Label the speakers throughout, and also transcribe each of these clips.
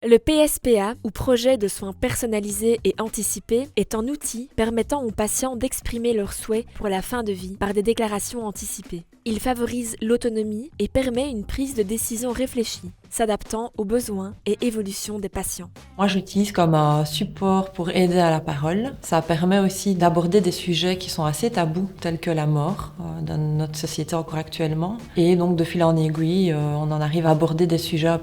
Speaker 1: Le PSPA, ou projet de soins personnalisés et anticipés, est un outil permettant aux patients d'exprimer leurs souhaits pour la fin de vie par des déclarations anticipées. Il favorise l'autonomie et permet une prise de décision réfléchie, s'adaptant aux besoins et évolutions des patients.
Speaker 2: Moi, j'utilise comme un support pour aider à la parole. Ça permet aussi d'aborder des sujets qui sont assez tabous, tels que la mort, dans notre société encore actuellement. Et donc, de fil en aiguille, on en arrive à aborder des sujets un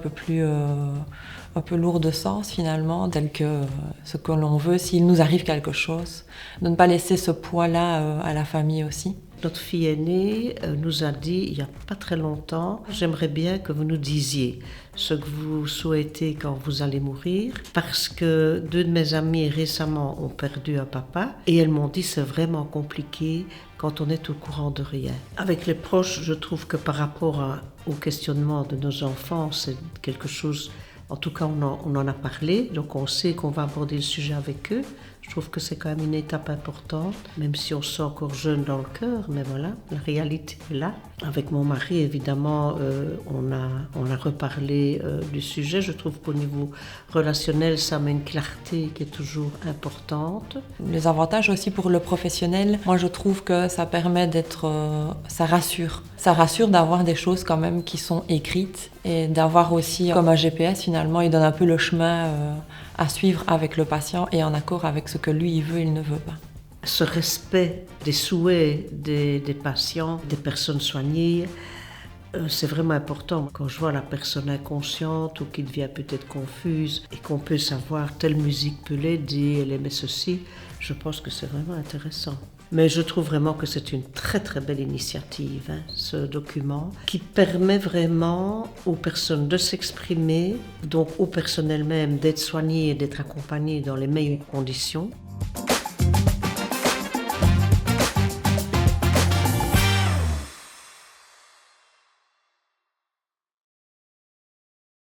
Speaker 2: peu lourds de sens finalement, tels que ce que l'on veut s'il nous arrive quelque chose, de ne pas laisser ce poids-là à la famille aussi.
Speaker 3: Notre fille aînée nous a dit il n'y a pas très longtemps, j'aimerais bien que vous nous disiez ce que vous souhaitez quand vous allez mourir, parce que 2 de mes amis récemment ont perdu un papa et elles m'ont dit c'est vraiment compliqué quand on est au courant de rien. Avec les proches, je trouve que par rapport au questionnement de nos enfants, c'est quelque chose, en tout cas on en a parlé, donc on sait qu'on va aborder le sujet avec eux. Je trouve que c'est quand même une étape importante, même si on se sent encore jeune dans le cœur, mais voilà, la réalité est là. Avec mon mari, évidemment, on a reparlé du sujet. Je trouve qu'au niveau relationnel, ça met une clarté qui est toujours importante.
Speaker 2: Les avantages aussi pour le professionnel, moi je trouve que ça permet ça rassure. Ça rassure d'avoir des choses quand même qui sont écrites et d'avoir aussi comme un GPS finalement, il donne un peu le chemin à suivre avec le patient et en accord avec ce que lui il veut, il ne veut pas.
Speaker 3: Ce respect des souhaits des patients, des personnes soignées, c'est vraiment important. Quand je vois la personne inconsciente ou qui devient peut-être confuse et qu'on peut savoir telle musique peut l'aider, elle aimait ceci, je pense que c'est vraiment intéressant. Mais je trouve vraiment que c'est une très très belle initiative, ce document, qui permet vraiment aux personnes de s'exprimer, donc au personnel même d'être soigné et d'être accompagné dans les meilleures conditions.